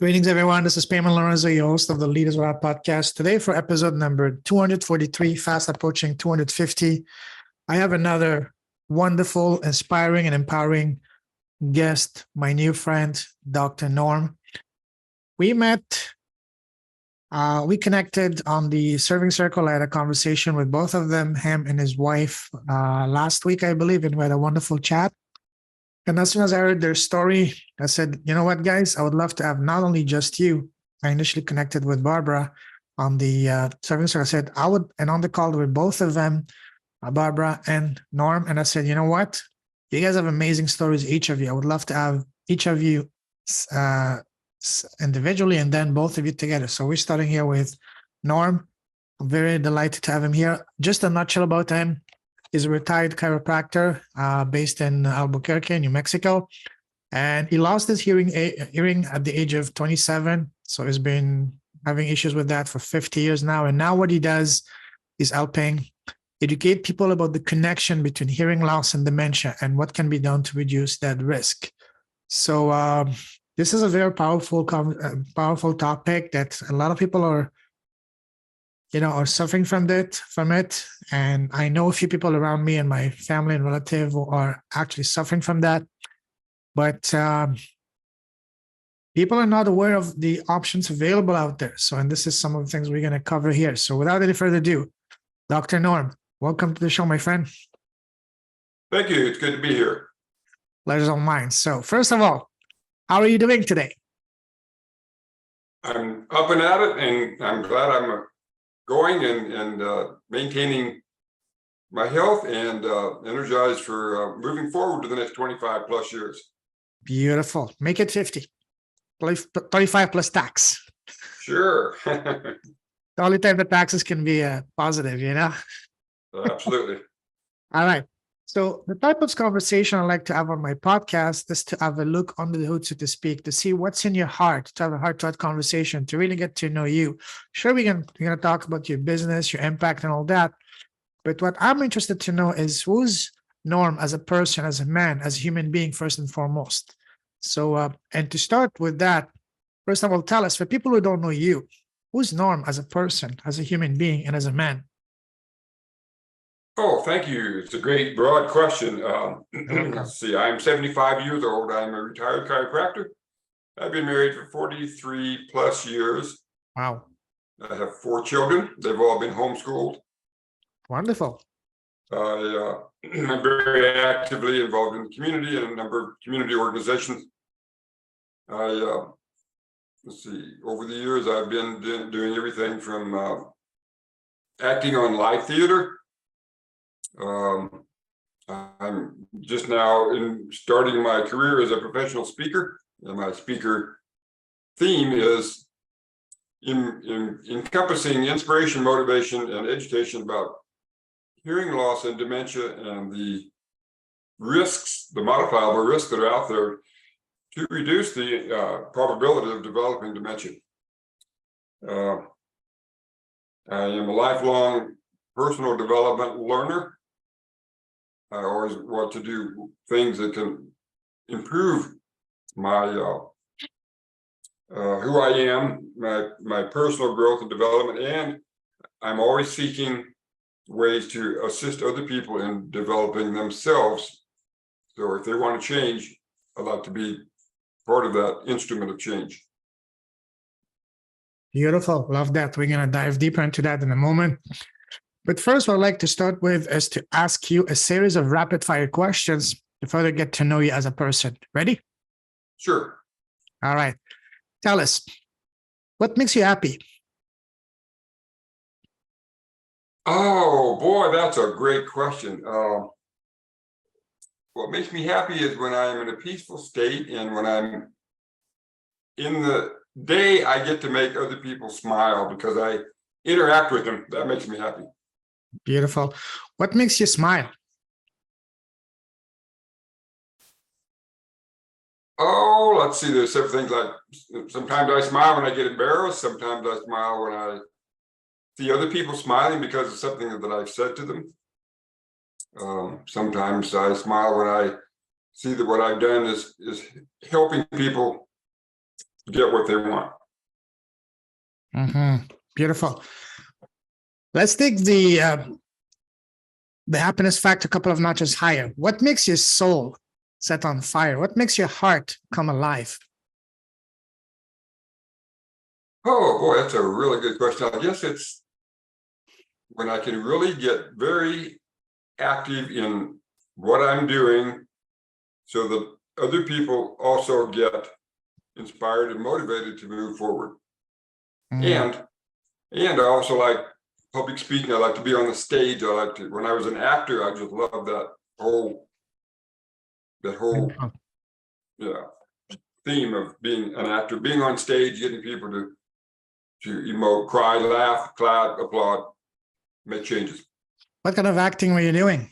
Greetings, everyone. This is Payman Lorenzo, your host of the Leaders Lab podcast. Today, for episode number 243, fast approaching 250, I have another wonderful, inspiring, and empowering guest, my new friend, Dr. Norm. We met, we connected on the serving circle. I had a conversation with both of them, him and his wife, last week, I believe, and we had a wonderful chat. And as soon as I heard their story, I said, you know what, guys, I would love to have not only just you. I initially connected with Barbara on the serving circle. I said, I would, and on the call with both of them, Barbara and Norm. And I said, you know what? You guys have amazing stories, each of you. I would love to have each of you individually and then both of you together. So we're starting here with Norm. I'm very delighted to have him here. Just a nutshell about him. He's a retired chiropractor based in Albuquerque, New Mexico. And he lost his hearing at the age of 27. So he's been having issues with that for 50 years now. And now what he does is helping educate people about the connection between hearing loss and dementia and what can be done to reduce that risk. So this is a very powerful topic that a lot of people are suffering from it. And I know a few people around me and my family and relative who are actually suffering from that. But people are not aware of the options available out there. And this is some of the things we're going to cover here. So without any further ado, Dr. Norm, welcome to the show, my friend. Thank you. It's good to be here. Pleasure's all mine. So first of all, how are you doing today? I'm up and at it, and I'm glad I'm going and maintaining my health and energized for moving forward to the next 25 plus years. Beautiful. Make it 50. 35 plus tax. Sure. The only time the taxes can be positive, Absolutely. All right. So the type of conversation I like to have on my podcast is to have a look under the hood, so to speak, to see what's in your heart, to have a heart-to-heart conversation, to really get to know you. Sure, we're going to talk about your business, your impact, and all that. But what I'm interested to know is who's Norm as a person, as a man, as a human being, first and foremost. So, and to start with that, first of all, tell us, for people who don't know you, who's Norm as a person, as a human being, and as a man? Oh, thank you. It's a great broad question. Let's see, I'm 75 years old. I'm a retired chiropractor. I've been married for 43 plus years. Wow. I have 4 children. They've all been homeschooled. Wonderful. I'm very actively involved in the community and a number of community organizations. Let's see, over the years, I've been doing everything from acting on live theater. I'm just now starting my career as a professional speaker, and my speaker theme is encompassing inspiration, motivation, and education about hearing loss and dementia and the risks, the modifiable risks that are out there to reduce the probability of developing dementia. I am a lifelong personal development learner. I always want to do things that can improve my who I am, my personal growth and development, and I'm always seeking ways to assist other people in developing themselves. So if they want to change, I'd like to be part of that instrument of change. Beautiful. Love that. We're going to dive deeper into that in a moment. But first, what I'd like to start with is to ask you a series of rapid fire questions to further get to know you as a person. Ready? Sure. All right. Tell us, what makes you happy? Oh, boy, that's a great question. What makes me happy is when I'm in a peaceful state and when I'm in the day, I get to make other people smile because I interact with them. That makes me happy. Beautiful. What makes you smile? Oh, let's see. There's some things like sometimes I smile when I get embarrassed. Sometimes I smile when I see other people smiling because of something that I've said to them. Sometimes I smile when I see that what I've done is helping people get what they want. Beautiful. Let's take the happiness factor a couple of notches higher. What makes your soul set on fire? What makes your heart come alive? Oh boy, that's a really good question. I guess it's when I can really get very active in what I'm doing so that other people also get inspired and motivated to move forward. And I also like public speaking. I like to be on the stage. I like to, when I was an actor, I just loved that whole theme of being an actor, being on stage, getting people to emote, cry, laugh, clap, applaud, make changes. What kind of acting were you doing?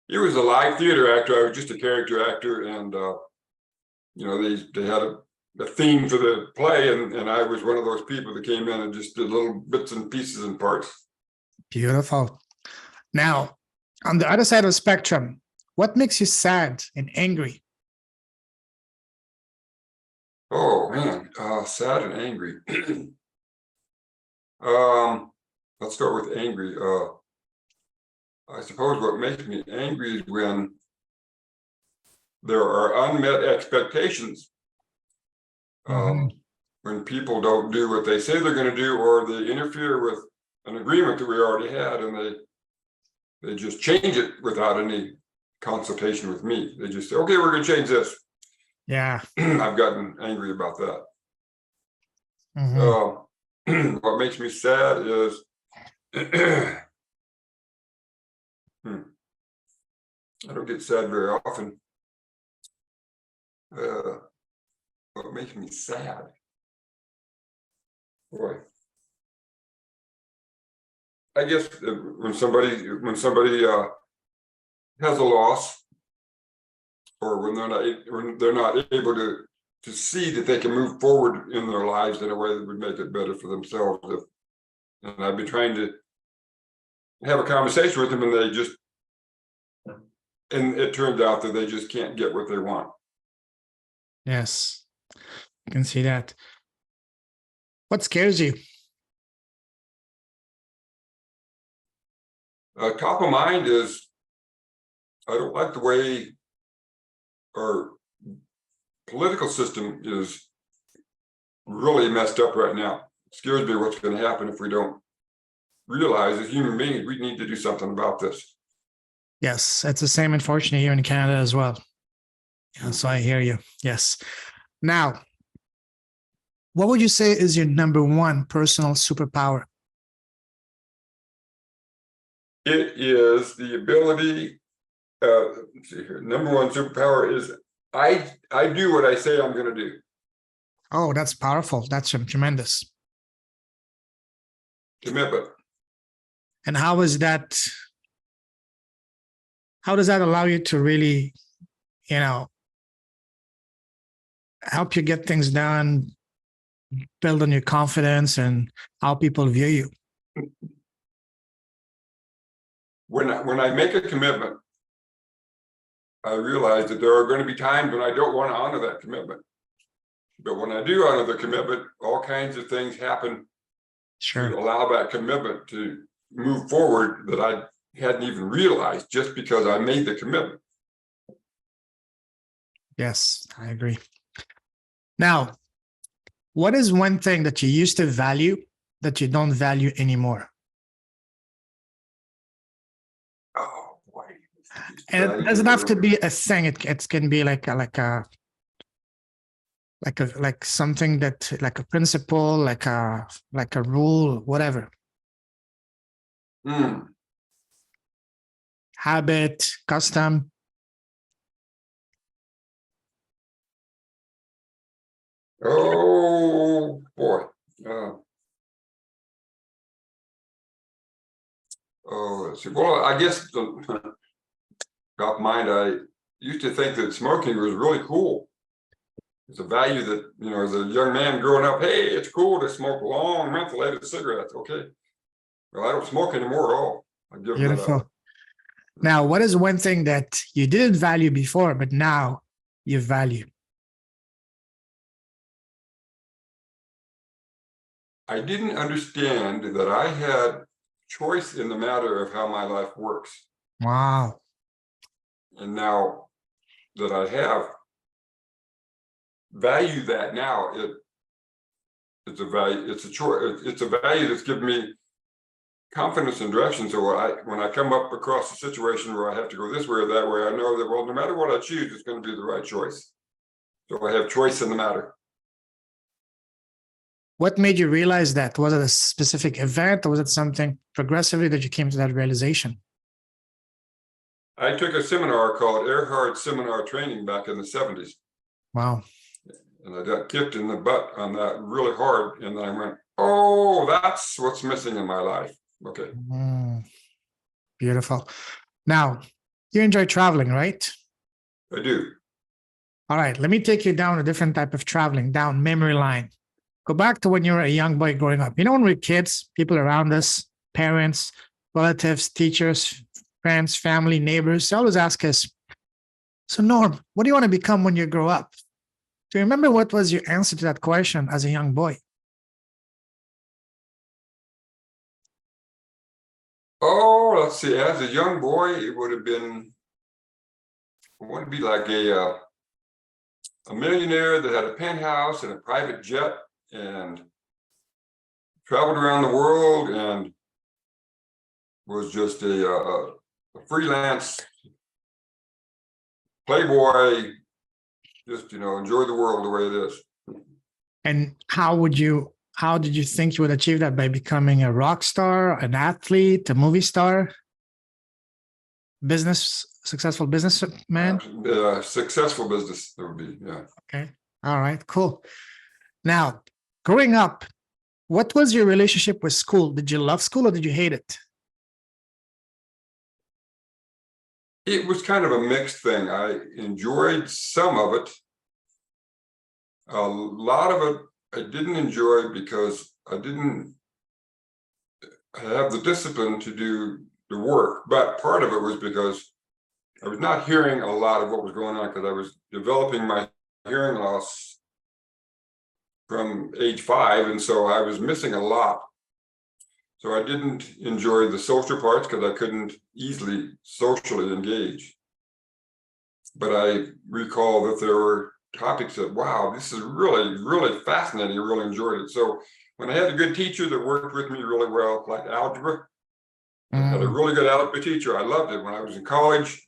It was a live theater actor. I was just a character actor, and they had a theme for the play, and I was one of those people that came in and just did little bits and pieces and parts. Beautiful. Now, on the other side of the spectrum, what makes you sad and angry? Oh man, sad and angry. Let's start with angry. I suppose what makes me angry is when there are unmet expectations. When people don't do what they say they're going to do, or they interfere with an agreement that we already had, and they just change it without any consultation with me. They just say, okay, we're going to change this. Yeah. I've gotten angry about that. What makes me sad is I don't get sad very often. What makes me sad? Boy, I guess when somebody has a loss, or when they're not able to see that they can move forward in their lives in a way that would make it better for themselves. And I've been trying to have a conversation with them, and it turns out that they just can't get what they want. Yes, I can see that. What scares you? Top of mind is I don't like the way our political system is really messed up right now. It scares me what's going to happen if we don't realize as human beings we need to do something about this. Yes, it's the same, unfortunately, here in Canada as well. Yeah, so I hear you. Yes. Now, what would you say is your number one personal superpower? It is the ability. Let's see here. Number one superpower is I do what I say I'm going to do. Oh, that's powerful. That's tremendous. Commitment. And how is that? How does that allow you to really, help you get things done, build on your confidence and how people view you? When I make a commitment, I realize that there are going to be times when I don't want to honor that commitment. But when I do honor the commitment, all kinds of things happen to allow that commitment to move forward that I hadn't even realized just because I made the commitment. Yes, I agree. Now, what is one thing that you used to value that you don't value anymore? Oh boy! And it doesn't have to be a thing. It can be like something that, like a principle, like a rule, whatever. Habit, custom. Oh boy. Let's see. Well, I guess top of mind, I used to think that smoking was really cool. It's a value that, as a young man growing up, hey, it's cool to smoke long mentholated cigarettes. Okay. Well, I don't smoke anymore at all. I give them that up. Now, what is one thing that you didn't value before, but now you value? I didn't understand that I had choice in the matter of how my life works. Wow. And now that I have value that now, it's a value, it's a choice, it's a value that's given me confidence and direction. So when I come up across a situation where I have to go this way or that way, I know that, well, no matter what I choose, it's going to be the right choice. So I have choice in the matter. What made you realize that? Was it a specific event or was it something progressively that you came to that realization? I took a seminar called Earhart Seminar Training back in the 70s. Wow. And I got kicked in the butt on that really hard. And then I went, oh, that's what's missing in my life. Okay. Beautiful. Now, you enjoy traveling, right? I do. All right. Let me take you down a different type of traveling, down memory line. Go back to when you were a young boy growing up. You know, when we're kids, people around us, parents, relatives, teachers, friends, family, neighbors, they always ask us, so Norm, what do you want to become when you grow up? Do you remember what was your answer to that question as a young boy? Oh, let's see. As a young boy, it would have been, I want to be like a millionaire that had a penthouse and a private jet and traveled around the world and was just a freelance playboy, just, enjoy the world the way it is. And how did you think you would achieve that? By becoming a rock star, an athlete, a movie star, successful businessman? Successful business, that would be, yeah. Okay. All right, cool. Now, growing up, what was your relationship with school? Did you love school or did you hate it? It was kind of a mixed thing. I enjoyed some of it. A lot of it I didn't enjoy because I didn't have the discipline to do the work. But part of it was because I was not hearing a lot of what was going on because I was developing my hearing loss from age 5. And so I was missing a lot. So I didn't enjoy the social parts because I couldn't easily socially engage. But I recall that there were topics that, wow, this is really, really fascinating. I really enjoyed it. So when I had a good teacher that worked with me really well, like algebra, I had a really good algebra teacher. I loved it. When I was in college,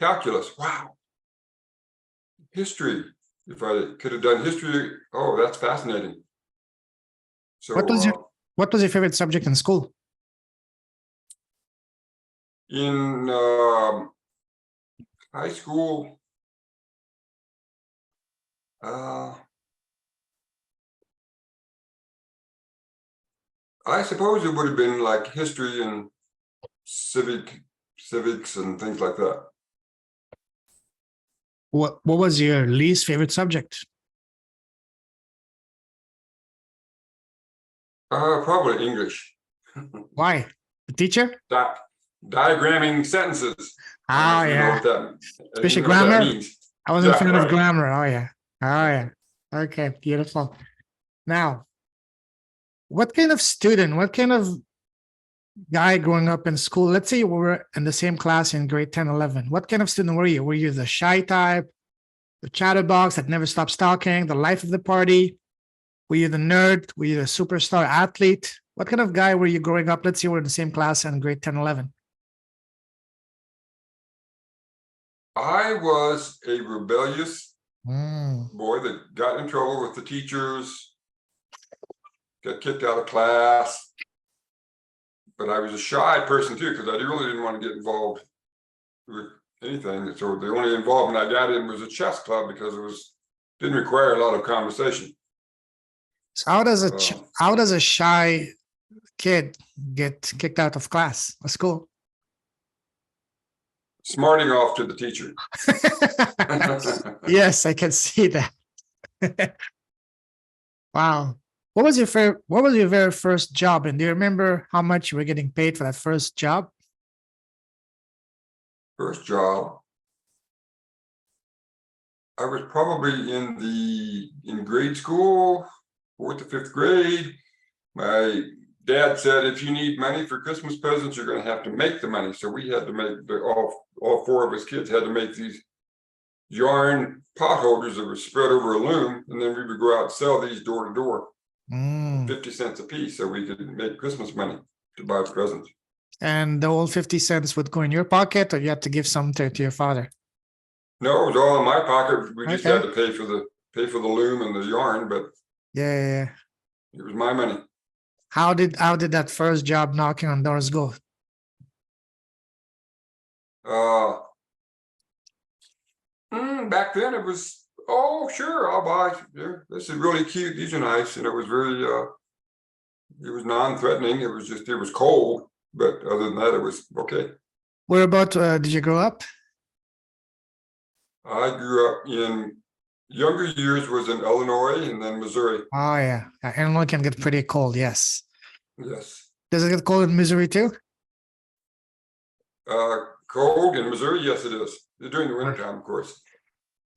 calculus, wow. History, if I could have done history, oh, that's fascinating. So what was your favorite subject in school? In high school, I suppose it would have been like history and civics and things like that. What was your least favorite subject? Probably English. Why? The teacher? Diagramming sentences. Oh, yeah. Especially grammar. Means. I wasn't a fan right. of grammar. Oh, yeah. Oh, yeah. Okay, beautiful. Now, what kind of guy growing up in school? Let's say we were in the same class in grade 10, 11. What kind of student were you? Were you the shy type, the chatterbox that never stops talking, the life of the party? Were you the nerd? Were you the superstar athlete? What kind of guy were you growing up? Let's say we're in the same class in grade 10, 11. I was a rebellious boy that got in trouble with the teachers, got kicked out of class. But I was a shy person too, because I really didn't want to get involved with anything. So the only involvement I got in was a chess club because it didn't require a lot of conversation. So how does a shy kid get kicked out of class or school? Smarting off to the teacher. Yes, I can see that. Wow. What was your very first job? And do you remember how much you were getting paid for that first job? First job, I was probably in grade school, 4th to 5th grade. My dad said, if you need money for Christmas presents, you're going to have to make the money. So we had to make all four of us kids had to make these yarn pot holders that were spread over a loom, and then we would go out and sell these door to door, 50 cents a piece, so we could make Christmas money to buy presents. And the old 50 cents would go in your pocket, or you had to give some to your father? No, it was all in my pocket. We just Okay. had to pay for the loom and the yarn, but Yeah. it was my money. How did that first job knocking on doors go? Back then it was, oh sure, I'll buy. Yeah, this is really cute. These are nice, and it was very it was non-threatening. It was cold, but other than that, it was okay. Whereabout did you grow up? I grew up in younger years was in Illinois and then Missouri. Oh yeah, Illinois can get pretty cold. Yes. Yes. Does it get cold in Missouri too? Cold in Missouri, yes, it is. During the wintertime, of course.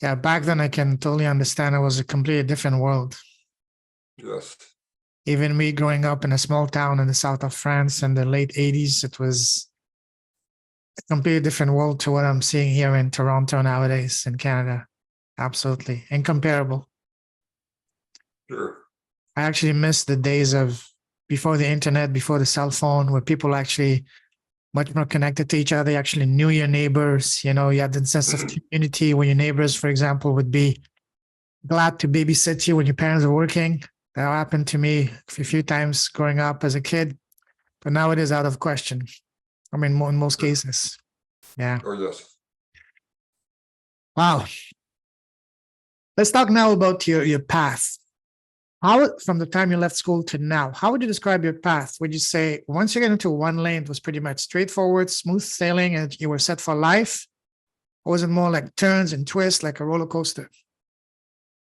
Yeah, back then I can totally understand. It was a completely different world. Yes. Even me growing up in a small town in the south of France in the late 80s, it was a completely different world to what I'm seeing here in Toronto nowadays in Canada. Absolutely incomparable. Sure. I actually miss the days of before the internet, before the cell phone, where people actually much more connected to each other. You actually knew your neighbors. You know, you had the sense of community where your neighbors, for example, would be glad to babysit you when your parents are working. That happened to me a few times growing up as a kid, but now it is out of question. I mean, in most cases. Yeah. Oh, yes. Wow. Let's talk now about your path. How, from the time you left school to now, how would you describe your path? Would you say once you get into one lane, it was pretty much straightforward, smooth sailing, and you were set for life? Or was it more like turns and twists, like a roller coaster?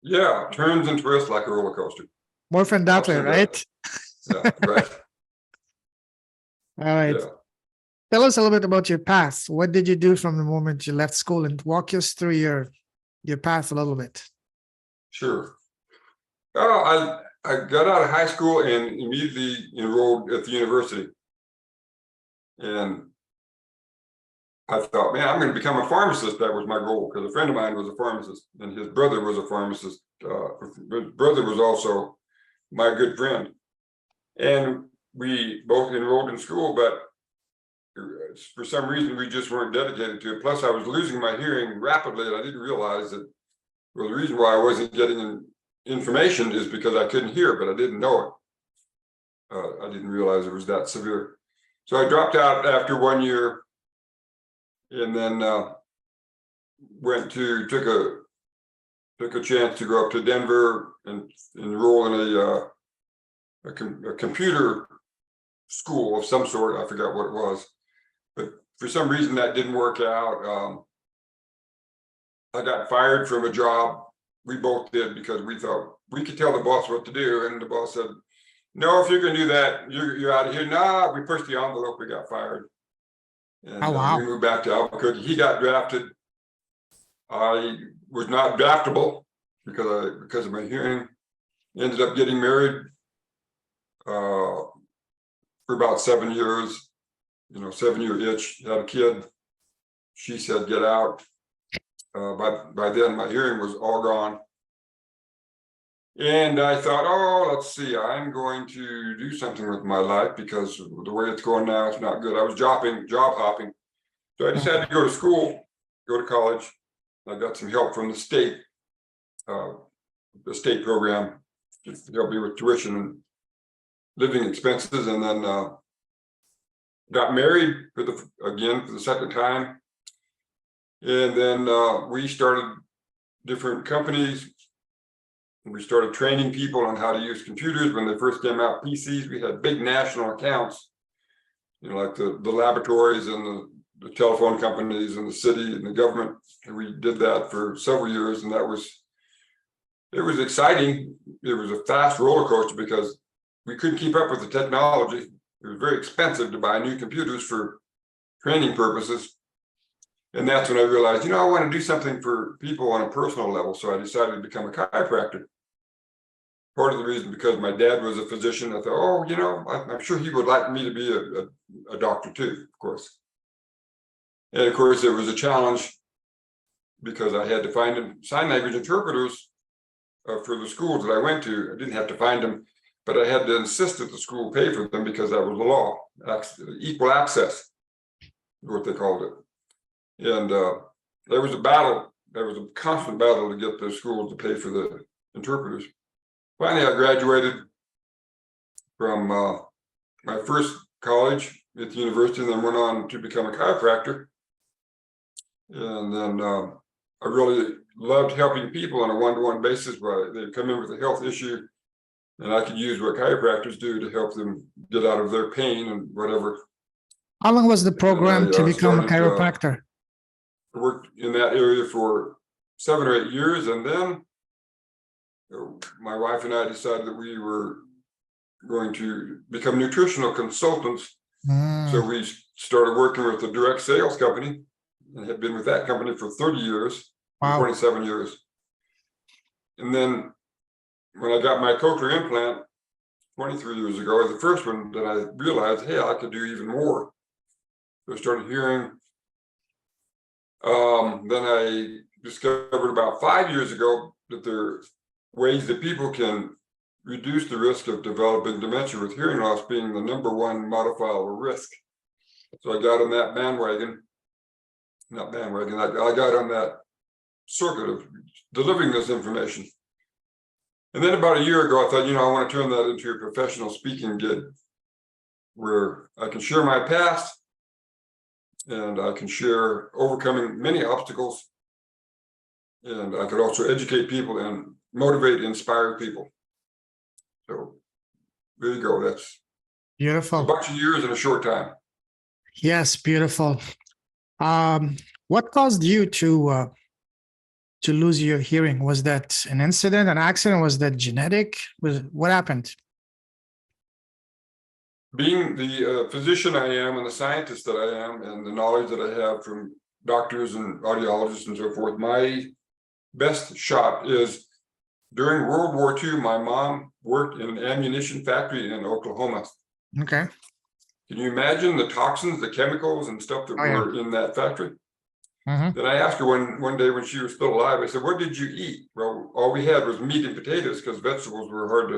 Yeah, turns and twists like a roller coaster. More from that way, right? Yeah, right. All right. Yeah. Tell us a little bit about your path. What did you do from the moment you left school, and walk us through your path a little bit? Sure. I got out of high school and immediately enrolled at the university. And I thought, man, I'm going to become a pharmacist. That was my goal, because a friend of mine was a pharmacist and his brother was a pharmacist. His brother was also my good friend. And we both enrolled in school, but for some reason, we just weren't dedicated to it. Plus, I was losing my hearing rapidly, and I didn't realize that. Well, the reason why I wasn't getting information is because I couldn't hear, but I didn't know it. I didn't realize it was that severe. So I dropped out after 1 year, and then took a chance to go up to Denver and enroll in a computer school of some sort. I forgot what it was, but for some reason that didn't work out. I got fired from a job. We both did, because we thought we could tell the boss what to do, and the boss said, "No, if you're going to do that, you're out of here." Nah, we pushed the envelope. We got fired, and Oh, wow. we moved back to Albuquerque. He got drafted. I was not draftable because of my hearing. Ended up getting married for about 7 years. 7-year itch. Had a kid. She said, "Get out." By then, my hearing was all gone. And I thought, oh, let's see, I'm going to do something with my life, because the way it's going now, it's not good. I was job hopping. So I decided to go to school, go to college. I got some help from the state program to help me with tuition and living expenses. And then got married for the second time. And then we started different companies. We started training people on how to use computers. When they first came out, PCs, we had big national accounts, like the laboratories and the telephone companies and the city and the government. And we did that for several years, and it was exciting. It was a fast roller coaster because we couldn't keep up with the technology. It was very expensive to buy new computers for training purposes. And that's when I realized, I want to do something for people on a personal level. So I decided to become a chiropractor. part of the reason because my dad was a physician. I thought, oh, I'm sure he would like me to be a doctor too, of course. And of course, it was a challenge because I had to find sign language interpreters for the schools that I went to. I didn't have to find them, but I had to insist that the school pay for them because that was the law. Equal access, what they called it. And there was a battle. There was a constant battle to get the schools to pay for the interpreters. Finally, I graduated from my first college at the university and then went on to become a chiropractor. And then I really loved helping people on a one-to-one basis where they'd come in with a health issue and I could use what chiropractors do to help them get out of their pain and whatever. How long was the program to become a started, chiropractor? I worked in that area for 7 or 8 years, and then my wife and I decided that we were going to become nutritional consultants. So we started working with a direct sales company and had been with that company for 30 years, Wow. 27 years. And then when I got my cochlear implant 23 years ago, the first one, that I realized, hey, I could do even more. So I started hearing. Then I discovered about 5 years ago that there are ways that people can reduce the risk of developing dementia, with hearing loss being the #1 modifiable risk. So I got on that bandwagon, not bandwagon, I got on that circuit of delivering this information. And then about a year ago, I thought, I want to turn that into a professional speaking gig where I can share my past and I can share overcoming many obstacles. And I could also educate people and motivate, inspire people. So there you go. That's Beautiful. a bunch of years in a short time. Yes, beautiful. What caused you to lose your hearing? Was that an incident, an accident? Was that genetic? What happened? Being the physician I am and the scientist that I am and the knowledge that I have from doctors and audiologists and so forth, my best shot is during World War II, my mom worked in an ammunition factory in Oklahoma. Okay. Can you imagine the toxins, the chemicals and stuff that were in that factory? Then I asked her one day when she was still alive, I said, what did you eat? Well, all we had was meat and potatoes because vegetables were hard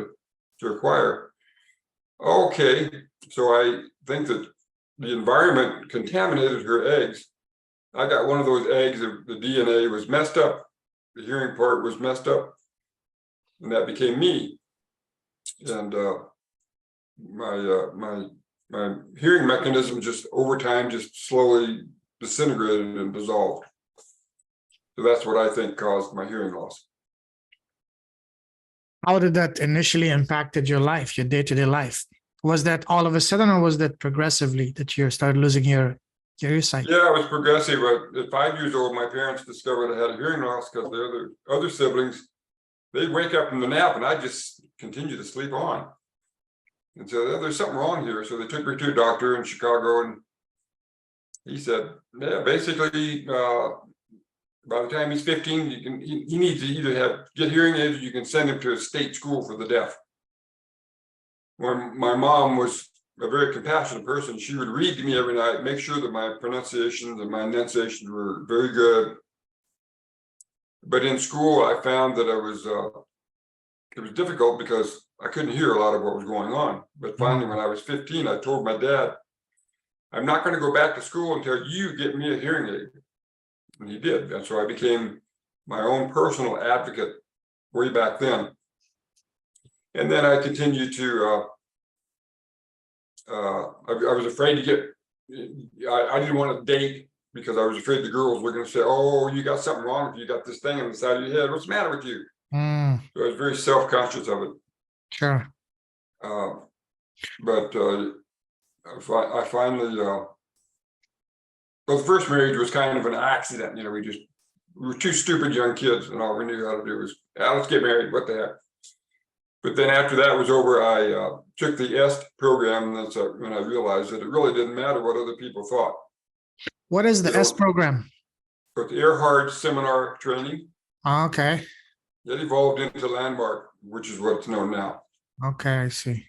to acquire. Okay, so I think that the environment contaminated her eggs. I got one of those eggs, the DNA was messed up, the hearing part was messed up, and that became me. And my hearing mechanism just over time just slowly disintegrated and dissolved. So that's what I think caused my hearing loss. How did that initially impacted your life, your day-to-day life? Was that all of a sudden, or was that progressively that you started losing your sight? Yeah, it was progressive. At 5 years old, my parents discovered I had a hearing loss because the other siblings, they'd wake up from the nap and I'd just continue to sleep on. And so there's something wrong here. So they took me to a doctor in Chicago and he said, yeah, basically, by the time he's 15, he needs to either get hearing aids or you can send him to a state school for the deaf. When my mom was a very compassionate person, she would read to me every night, make sure that my pronunciations and my enunciations were very good. But in school, I found that it was difficult because I couldn't hear a lot of what was going on. But finally, when I was 15, I told my dad, I'm not going to go back to school until you get me a hearing aid. And he did. And so I became my own personal advocate way back then. And then I continued to, I was afraid to get, I didn't want to date because I was afraid the girls were going to say, oh, you got something wrong if you got this thing on the side of your head. What's the matter with you? So I was very self-conscious of it. Sure. But I finally, well, the first marriage was kind of an accident. We were two stupid young kids and all we knew how to do was, let's get married. What the heck? But then after that was over, I took the EST program. And that's when I realized that it really didn't matter what other people thought. What is the EST program? With the Earhart seminar training. Okay. It evolved into Landmark. which is what's known now. Okay, I see.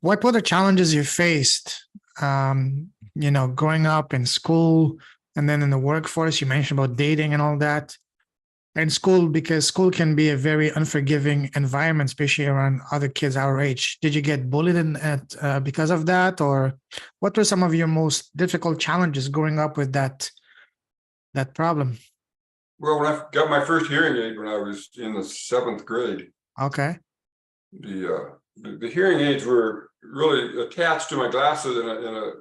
What were the challenges you faced, growing up in school and then in the workforce? You mentioned about dating and all that. In school, because school can be a very unforgiving environment, especially around other kids our age. Did you get bullied because of that? Or what were some of your most difficult challenges growing up with that problem? Well, when I got my first hearing aid when I was in the 7th grade, Okay. the hearing aids were really attached to my glasses in a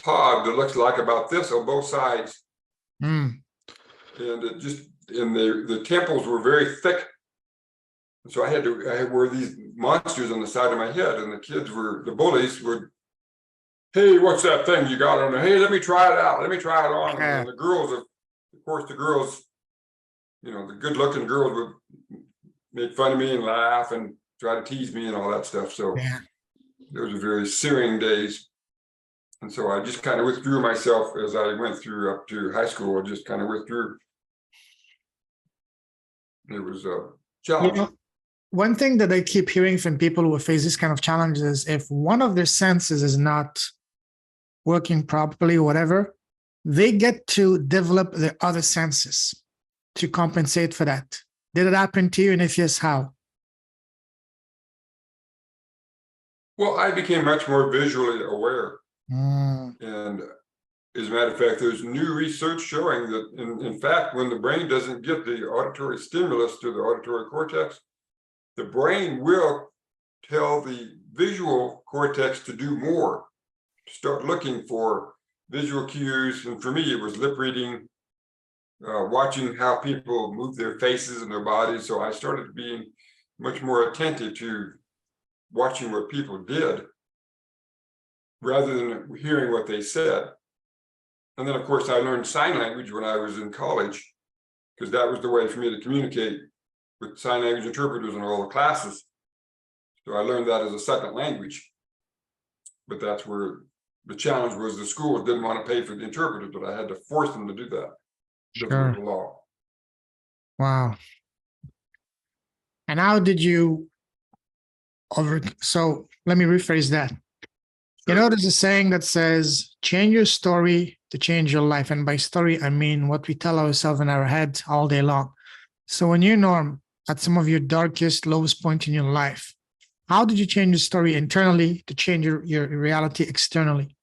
pod that looks like about this on both sides, Mm. and the temples were very thick, so I had wear these monsters on the side of my head, and the bullies would, hey, what's that thing you got on there? Hey, let me try it out. Let me try it on. And the girls, of course, the good looking girls would make fun of me and laugh and try to tease me and all that stuff. So Yeah. those were very searing days. And so I just kind of withdrew myself as I went through up to high school. I just kind of withdrew. It was a challenge. One thing that I keep hearing from people who face this kind of challenges is if one of their senses is not working properly or whatever, they get to develop their other senses to compensate for that. Did it happen to you? And if yes, how? Well, I became much more visually aware. And as a matter of fact, there's new research showing that, in fact, when the brain doesn't get the auditory stimulus to the auditory cortex, the brain will tell the visual cortex to do more, to start looking for visual cues. And for me, it was lip reading, watching how people move their faces and their bodies. So I started being much more attentive to watching what people did rather than hearing what they said. And then, of course, I learned sign language when I was in college, because that was the way for me to communicate with sign language interpreters in all the classes. So I learned that as a second language. But that's where the challenge was. The schools didn't want to pay for the interpreter, but I had to force them to do that because of the law. Wow. And how did you so let me rephrase that. You know, there's a saying that says, change your story to change your life. And by story, I mean what we tell ourselves in our head all day long. So when you, Norm, at some of your darkest, lowest point in your life, how did you change the story internally to change your reality externally?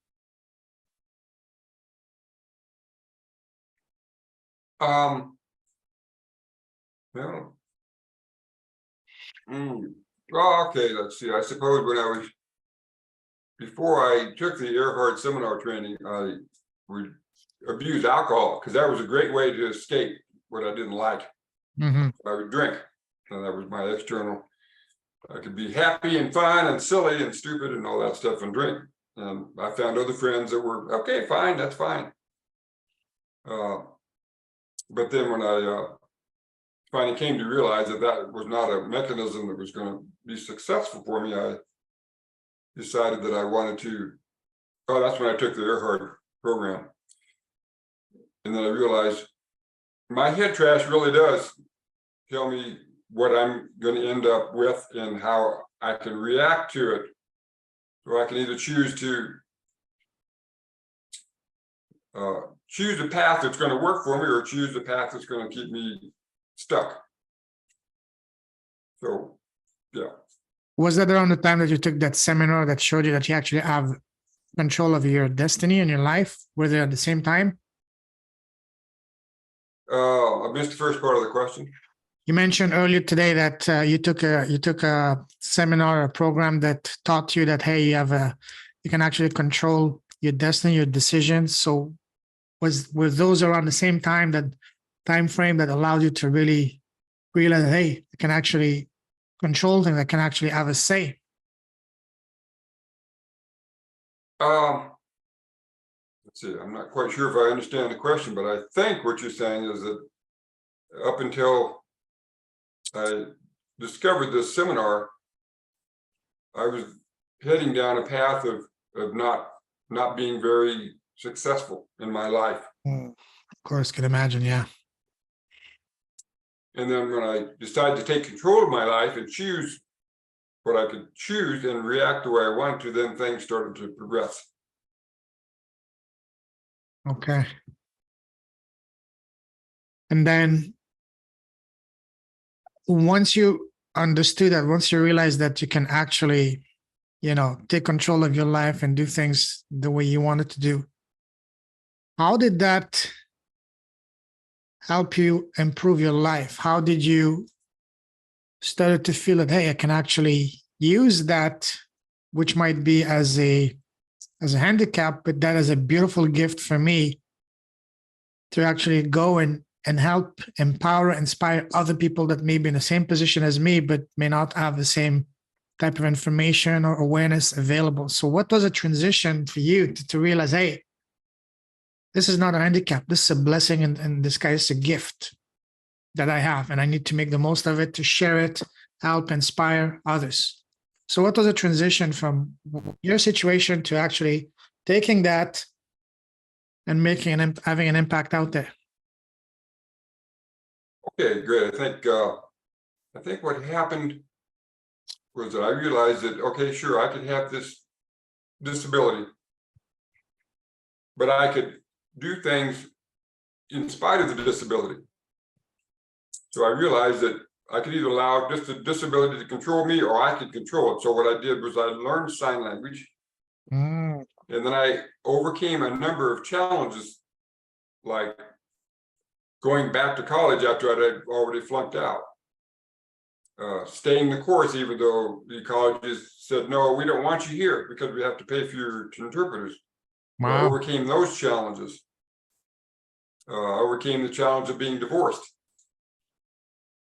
Well, okay, let's see. I suppose before I took the Earhart seminar training, I would abuse alcohol because that was a great way to escape what I didn't like. I would drink, and that was my external. I could be happy and fun and silly and stupid and all that stuff and drink. And I found other friends that were, okay, fine, that's fine. But then when I finally came to realize that was not a mechanism that was going to be successful for me, I decided that I wanted to, that's when I took the Earhart program. And then I realized my head trash really does tell me what I'm going to end up with and how I can react to it. So I can either choose to choose a path that's going to work for me or choose a path that's going to keep me stuck. So, yeah. Was that around the time that you took that seminar that showed you that you actually have control of your destiny and your life? Were they at the same time? I missed the first part of the question. You mentioned earlier today that you took a seminar, a program that taught you that, hey, you can actually control your destiny, your decisions. So were those around the same time frame that allowed you to really realize, hey, you can actually control things, that can actually have a say? Let's see, I'm not quite sure if I understand the question, but I think what you're saying is that up until I discovered this seminar, I was heading down a path of not being very successful in my life. Of course, can imagine, yeah. And then when I decided to take control of my life and choose what I could choose and react the way I wanted to, then things started to progress. Okay. And then once you understood that, once you realized that you can actually, take control of your life and do things the way you wanted to do, how did that help you improve your life? How did you started to feel that, hey, I can actually use that, which might be as a handicap, but that is a beautiful gift for me to actually go and help empower, inspire other people that may be in the same position as me, but may not have the same type of information or awareness available. So what was a transition for you to realize, hey, this is not a handicap. This is a blessing in disguise, it's a gift that I have, and I need to make the most of it to share it, help inspire others. So what was a transition from your situation to actually taking that and having an impact out there? Okay, great. I think what happened was that I realized that, okay, sure, I could have this disability, but I could do things in spite of the disability. So I realized that I could either allow just the disability to control me, or I could control it. So what I did was I learned sign language, and then I overcame a number of challenges, like going back to college after I'd already flunked out, staying the course even though the colleges said, no, we don't want you here because we have to pay for your interpreters. Wow. I overcame those challenges. I overcame the challenge of being divorced.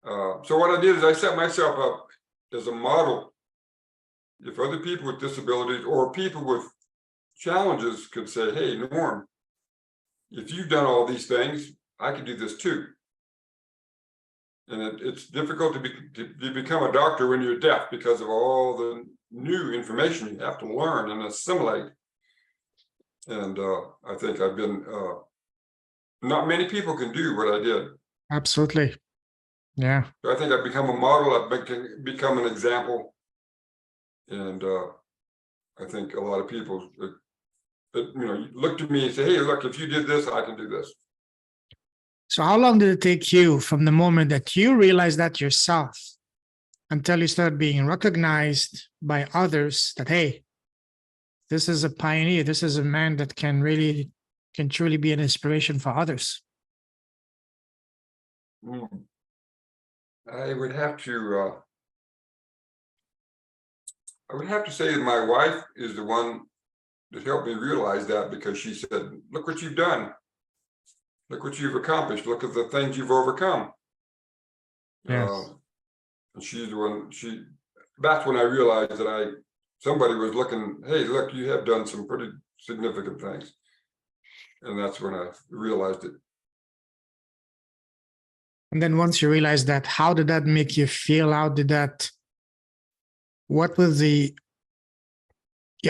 So what I did is I set myself up as a model. If other people with disabilities or people with challenges could say, hey, Norm, if you've done all these things, I can do this too. And it's difficult to become a doctor when you're deaf because of all the new information you have to learn and assimilate. And I think I've been, not many people can do what I did. Absolutely. Yeah. So I think I've become a model, I've become an example. And I think a lot of people look to me and say, hey, look, if you did this, I can do this. So how long did it take you from the moment that you realized that yourself until you started being recognized by others that, hey, this is a pioneer, this is a man that can truly be an inspiration for others? I would have to say that my wife is the one that helped me realize that, because she said, look what you've done. Look what you've accomplished. Look at the things you've overcome. Yes. And she's the one, that's when I realized that somebody was looking, hey, look, you have done some pretty significant things. And that's when I realized it. And then once you realized that, how did that make you feel? What was your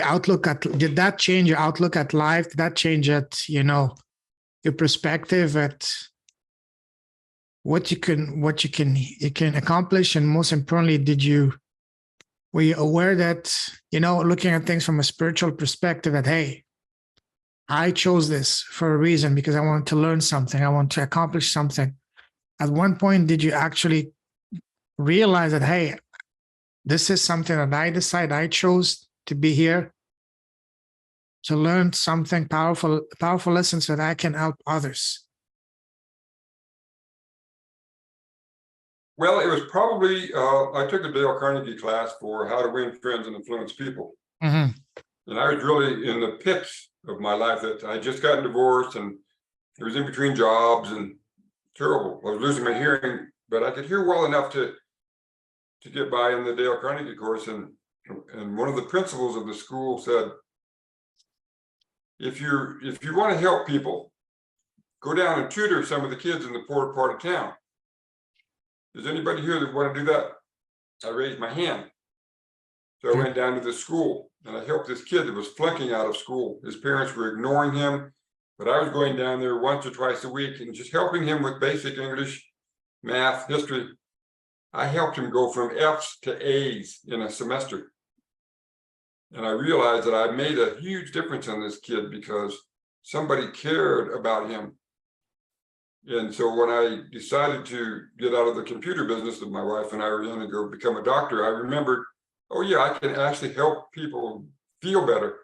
outlook did that change your outlook at life? Did that change your perspective at what you can accomplish? And most importantly, were you aware that, looking at things from a spiritual perspective, that, hey, I chose this for a reason because I want to learn something. I want to accomplish something. At one point, did you actually realize that, hey, this is something that I chose to be here to learn something powerful lessons that I can help others? Well, it was probably, I took a Dale Carnegie class for how to win friends and influence people. Mm-hmm. And I was really in the pits of my life that I just gotten divorced and it was in between jobs and terrible. I was losing my hearing, but I could hear well enough to get by in the Dale Carnegie course. And one of the principals of the school said, if you want to help people, go down and tutor some of the kids in the poor part of town. Is anybody here that want to do that? I raised my hand. So I went down to the school and I helped this kid that was flunking out of school. His parents were ignoring him, but I was going down there once or twice a week and just helping him with basic English math, history. I helped him go from F's to A's in a semester. And I realized that I made a huge difference in this kid because somebody cared about him. And so when I decided to get out of the computer business that my wife and I were in and go become a doctor, I remembered, oh yeah, I can actually help people feel better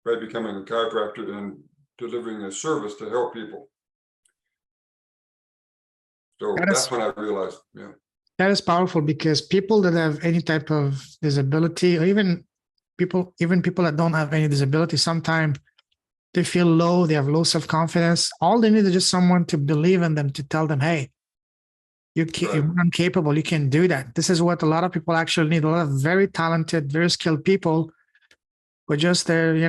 by becoming a chiropractor and delivering a service to help people. So that's when I realized, yeah. That is powerful, because people that have any type of disability, or even people that don't have any disability, sometimes they feel low, they have low self-confidence. All they need is just someone to believe in them, to tell them, hey, you're capable, you can do that. This is what a lot of people actually need. A lot of very talented, very skilled people, but just they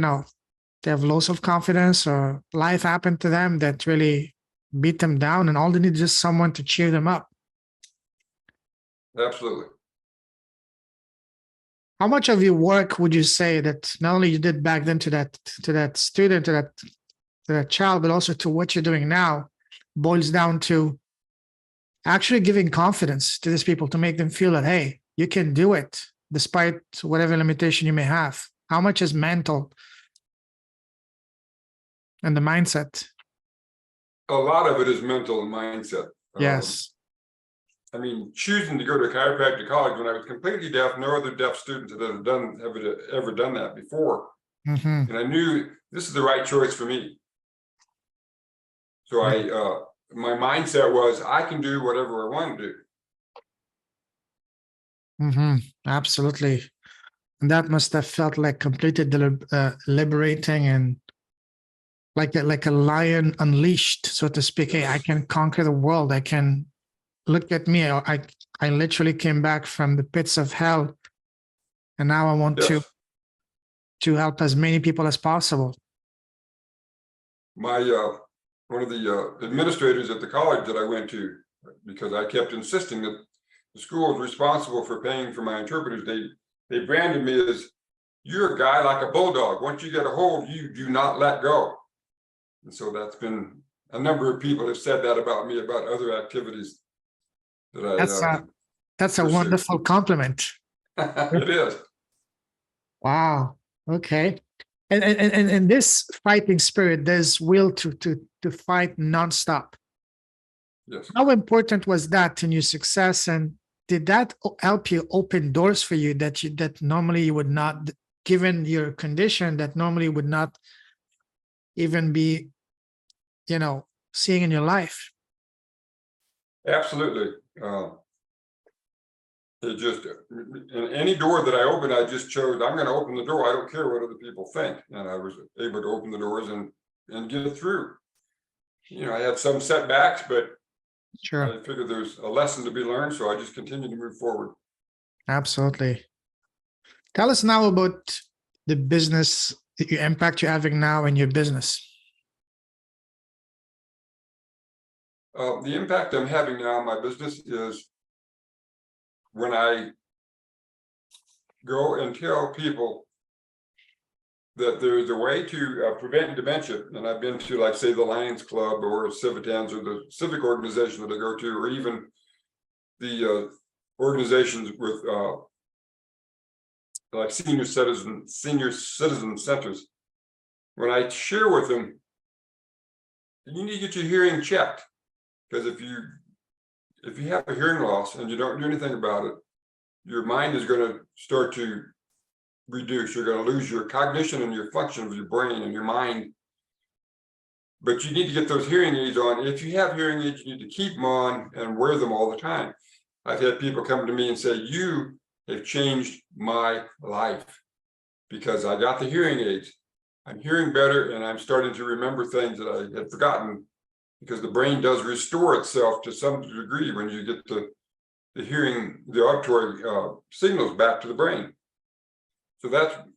have low self-confidence, or life happened to them that really beat them down, and all they need is just someone to cheer them up. Absolutely. How much of your work would you say that not only you did back then to that student, to that child, but also to what you're doing now, boils down to actually giving confidence to these people, to make them feel that, hey, you can do it despite whatever limitation you may have? How much is mental and the mindset? A lot of it is mental and mindset. Yes. I mean, choosing to go to chiropractic college when I was completely deaf, no other deaf students had ever done that before. Mm-hmm. And I knew this is the right choice for me. So my mindset was, I can do whatever I want to do. Mm-hmm. Absolutely. And that must have felt like completely liberating, and like a lion unleashed, so to speak. Hey, I can conquer the world. I can, look at me. I literally came back from the pits of hell, and now I want to help as many people as possible. My one of the administrators at the college that I went to, because I kept insisting that the school was responsible for paying for my interpreters, they branded me as, you're a guy like a bulldog. Once you get a hold, you do not let go. And so that's been, a number of people have said that about me, about other activities that I that's a wonderful compliment. It is. Wow. Okay. And this fighting spirit, this will to fight nonstop. Yes. How important was that in your success, and did that help you open doors for you that normally you would not, given your condition, that normally would not even be, seeing in your life? Absolutely. It just, in any door that I opened, I just chose, I'm going to open the door. I don't care what other people think. And I was able to open the doors and get through. I had some setbacks, but Sure. I figured there's a lesson to be learned. So I just continue to move forward. Absolutely. Tell us now about the business, the impact you're having now in your business. The impact I'm having now in my business is when I go and tell people that there's a way to prevent dementia. And I've been to, like, say, the Lions Club or Civitans or the civic organization that I go to, or even the organizations with like senior citizen centers. When I share with them, you need to get your hearing checked, because if you have a hearing loss and you don't do anything about it, your mind is going to start to reduce. You're going to lose your cognition and your function of your brain and your mind. But you need to get those hearing aids on. If you have hearing aids, you need to keep them on and wear them all the time. I've had people come to me and say, you have changed my life because I got the hearing aids. I'm hearing better, and I'm starting to remember things that I had forgotten, because the brain does restore itself to some degree when you get the auditory signals back to the brain. So that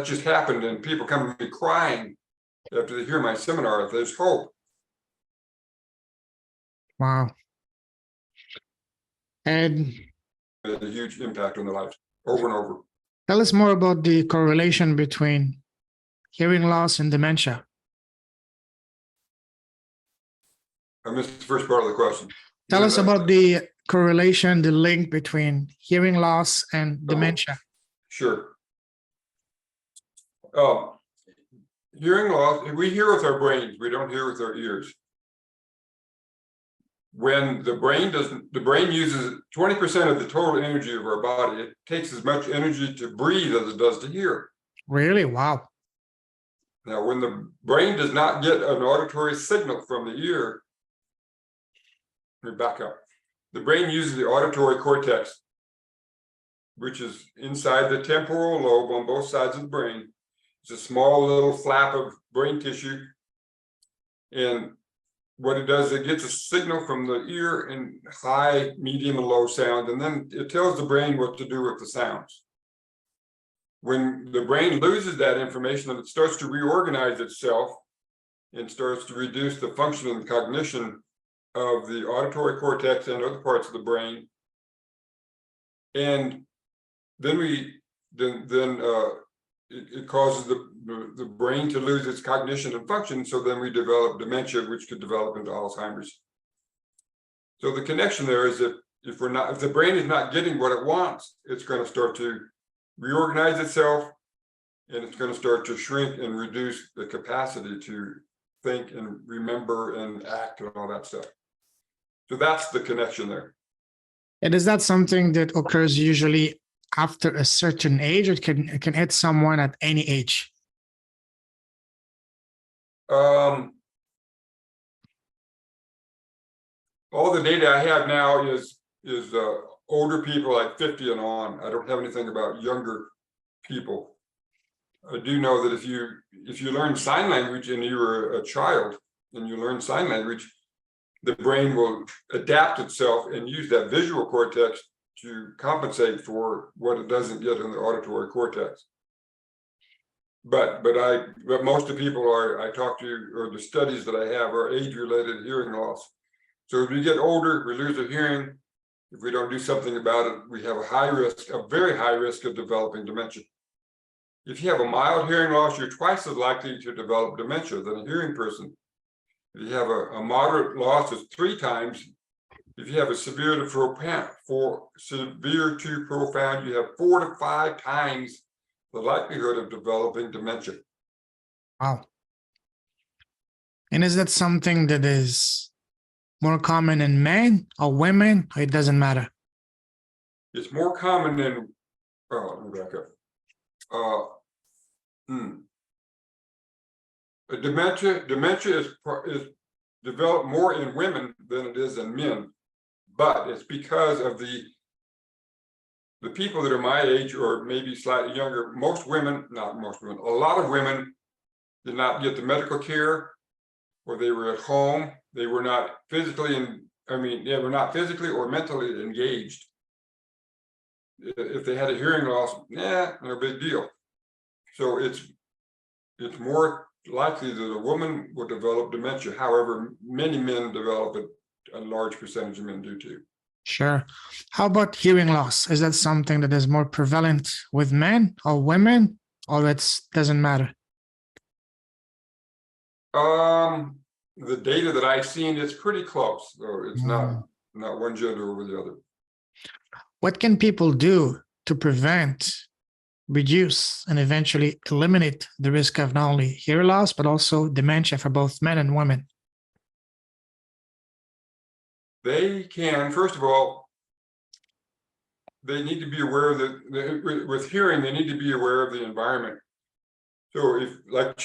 just happened, and people come to me crying after they hear my seminar. There's hope. Wow. And a huge impact on their lives over and over. Tell us more about the correlation between hearing loss and dementia. I missed the first part of the question. Tell us about the correlation, the link between hearing loss and dementia. Sure. Hearing loss, we hear with our brains, we don't hear with our ears. When the brain uses 20% of the total energy of our body. It takes as much energy to breathe as it does to hear. Really? Wow. Now, when the brain does not get an auditory signal from the ear, let me back up. The brain uses the auditory cortex, which is inside the temporal lobe on both sides of the brain. It's a small little flap of brain tissue. And what it does, it gets a signal from the ear in high, medium, and low sound, and then it tells the brain what to do with the sounds. When the brain loses that information and it starts to reorganize itself and starts to reduce the function and cognition of the auditory cortex and other parts of the brain, and then it causes the brain to lose its cognition and function. So then we develop dementia, which could develop into Alzheimer's. So the connection there is that if the brain is not getting what it wants, it's going to start to reorganize itself, and it's going to start to shrink and reduce the capacity to think and remember and act and all that stuff. So that's the connection there. And is that something that occurs usually after a certain age, or it can hit someone at any age? All the data I have now is older people like 50 and on. I don't have anything about younger people. I do know that if you learn sign language and you were a child and you learn sign language, the brain will adapt itself and use that visual cortex to compensate for what it doesn't get in the auditory cortex. But most of the people I talk to, or the studies that I have, are age-related hearing loss. So if we get older, we lose our hearing. If we don't do something about it, we have a very high risk of developing dementia. If you have a mild hearing loss, you're twice as likely to develop dementia than a hearing person. If you have a moderate loss, it's 3 times. If you have a severe to profound, you have 4 to 5 times the likelihood of developing dementia. Wow. And is that something that is more common in men or women, or it doesn't matter? It's more common in, let me back up. Dementia is developed more in women than it is in men, but it's because of the people that are my age or maybe slightly younger. A lot of women did not get the medical care, or they were at home. They were not physically or mentally engaged. If they had a hearing loss, no big deal. So it's more likely that a woman will develop dementia. However, many men develop it. A large percentage of men do too. Sure. How about hearing loss? Is that something that is more prevalent with men or women, or it doesn't matter? The data that I've seen, it's pretty close. So it's not one gender over the other. What can people do to prevent, reduce, and eventually eliminate the risk of not only hearing loss, but also dementia for both men and women? They can, first of all, they need to be aware that with hearing, they need to be aware of the environment. So if like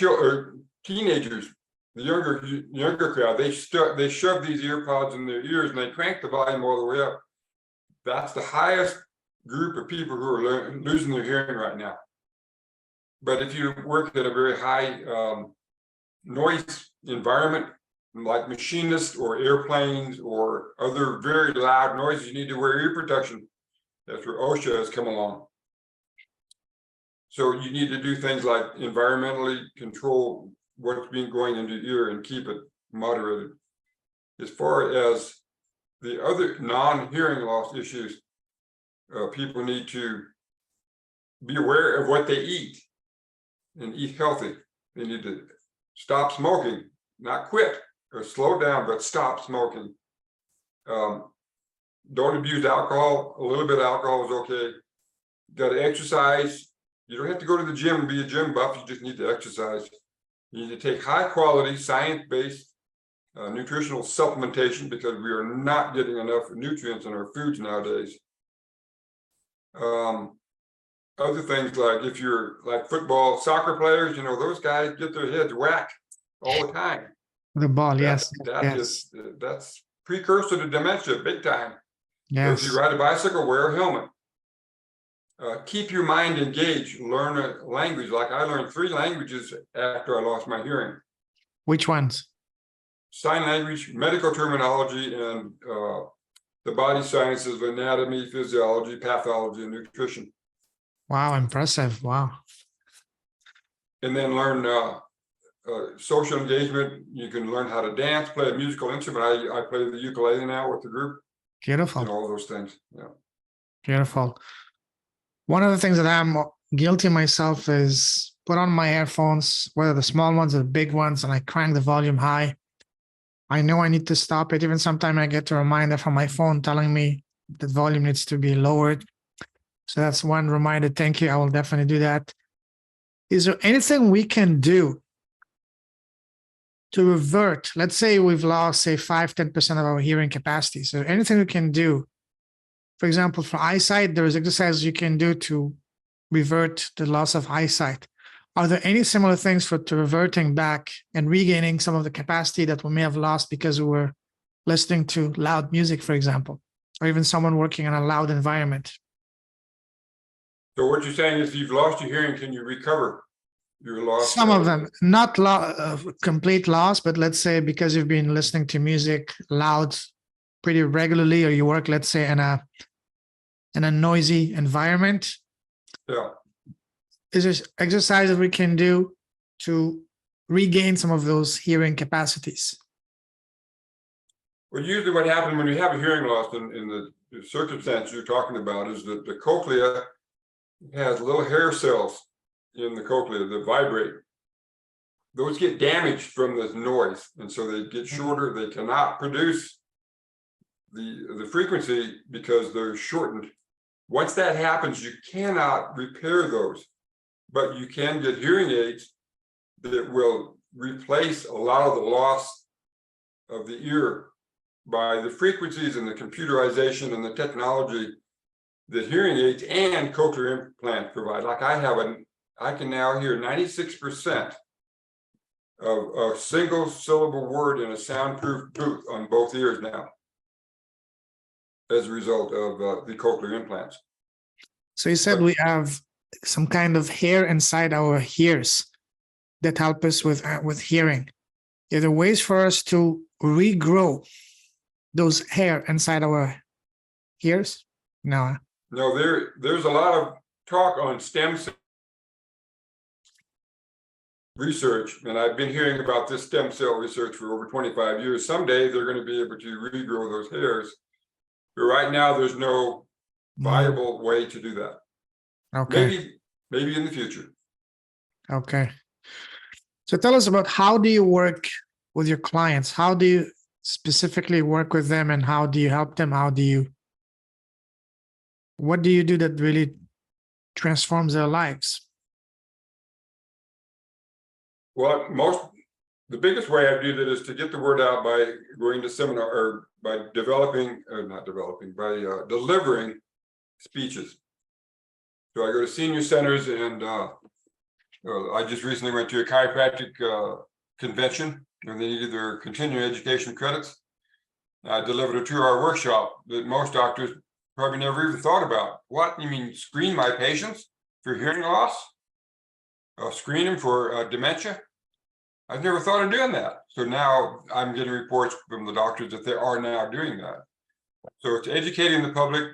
teenagers, the younger crowd, they shove these ear pods in their ears and they crank the volume all the way up. That's the highest group of people who are losing their hearing right now. But if you work at a very high noise environment, like machinists or airplanes or other very loud noises, you need to wear ear protection. That's where OSHA has come along. So you need to do things like environmentally control what's being going into your ear and keep it moderated. As far as the other non-hearing loss issues, people need to be aware of what they eat and eat healthy. They need to stop smoking, not quit. or slow down, but stop smoking. Don't abuse alcohol. A little bit of alcohol is okay. Got to exercise. You don't have to go to the gym and be a gym buff. You just need to exercise. You need to take high quality, science-based nutritional supplementation, because we are not getting enough nutrients in our foods nowadays. Other things, like if you're like football, soccer players, those guys get their heads whacked all the time. The ball, That's, yes. that's precursor to dementia, big time. So if Yes. you ride a bicycle, wear a helmet. Keep your mind engaged. Learn a language. Like I learned 3 languages after I lost my hearing. Which ones? Sign language, medical terminology, and the body sciences of anatomy, physiology, pathology, and nutrition. Wow, impressive. Wow. And then learn social engagement. You can learn how to dance, play a musical instrument. I play the ukulele now with the group. Beautiful. And all those things. Yeah. Beautiful. One of the things that I'm guilty myself is put on my earphones, whether the small ones or the big ones, and I crank the volume high. I know I need to stop it. Even sometimes I get a reminder from my phone telling me the volume needs to be lowered. So that's one reminder. Thank you. I will definitely do that. Is there anything we can do to revert? Let's say we've lost, say, 5-10% of our hearing capacity. So anything we can do, for example, for eyesight, there is exercises you can do to revert the loss of eyesight. Are there any similar things to reverting back and regaining some of the capacity that we may have lost because we were listening to loud music, for example, or even someone working in a loud environment? So what you're saying is, if you've lost your hearing, can you recover your loss? Some of them, not complete loss, but let's say because you've been listening to music loud pretty regularly, or you work, let's say, in a noisy environment. Yeah. Is there exercise that we can do to regain some of those hearing capacities? Well, usually what happens when you have a hearing loss in the circumstance you're talking about is that the cochlea has little hair cells in the cochlea that vibrate. Those get damaged from the noise, and so they get shorter. They cannot produce the frequency because they're shortened. Once that happens, you cannot repair those, but you can get hearing aids that will replace a lot of the loss of the ear by the frequencies and the computerization and the technology that hearing aids and cochlear implants provide. Like I can now hear 96% of a single syllable word in a soundproof booth on both ears now, as a result of the cochlear implants. So you said we have some kind of hair inside our ears that help us with hearing. Are there ways for us to regrow those hair inside our ears? No. No, there's a lot of talk on stem cell research, and I've been hearing about this stem cell research for over 25 years. Someday they're going to be able to regrow those hairs, but right now there's no viable way to do that. Okay. Maybe in the future. Okay. So tell us about, how do you work with your clients? How do you specifically work with them, and how do you help them? What do you do that really transforms their lives? Well, the biggest way I do that is to get the word out by going to seminar, or by delivering speeches. So I go to senior centers, and I just recently went to a chiropractic convention, and they needed their continuing education credits. I delivered a 2-hour workshop that most doctors probably never even thought about. What, you mean screen my patients for hearing loss? Screen them for dementia? I've never thought of doing that. So now I'm getting reports from the doctors that they are now doing that. So it's educating the public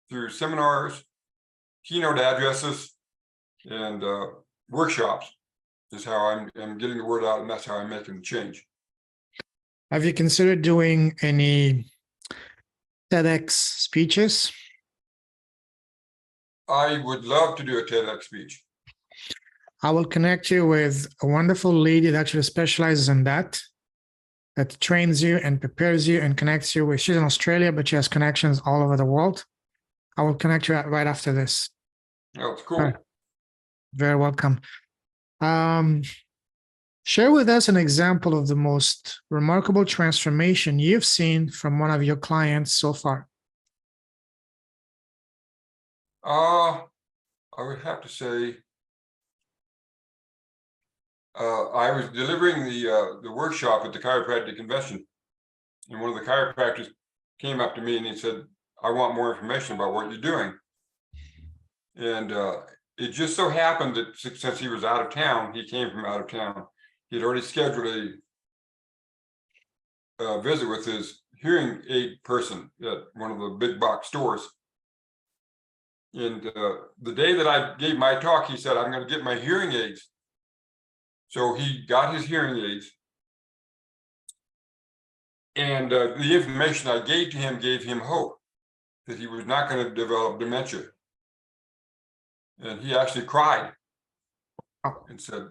through seminars, keynote addresses, and workshops is how I'm getting the word out, and that's how I'm making the change. Have you considered doing any TEDx speeches? I would love to do a TEDx speech. I will connect you with a wonderful lady that actually specializes in that. that trains you and prepares you and connects you with. She's in Australia, but she has connections all over the world. I will connect you right after this. Oh, it's cool. All right. Very welcome. Share with us an example of the most remarkable transformation you've seen from one of your clients so far. I would have to say, I was delivering the workshop at the chiropractic convention, and one of the chiropractors came up to me and he said, "I want more information about what you're doing." And it just so happened that since he was out of town, he came from out of town. He'd already scheduled a visit with his hearing aid person at one of the big box stores. And the day that I gave my talk, he said, "I'm going to get my hearing aids." So he got his hearing aids. And the information I gave to him gave him hope that he was not going to develop dementia. And he actually cried and said,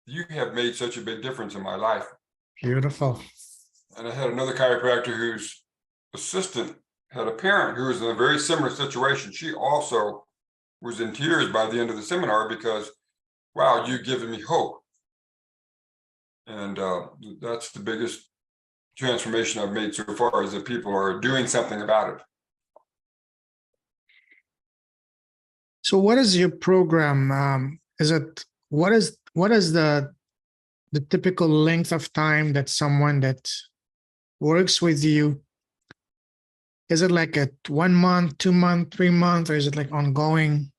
"You have made such a big difference in my life." Beautiful. And I had another chiropractor whose assistant had a parent who was in a very similar situation. She also was in tears by the end of the seminar because, "Wow, you've given me hope." And that's the biggest transformation I've made so far, is that people are doing something about it. So what is your program? What is the typical length of time that someone that works with you? Is it like a 1 month, 2 month, 3 month, or is it like ongoing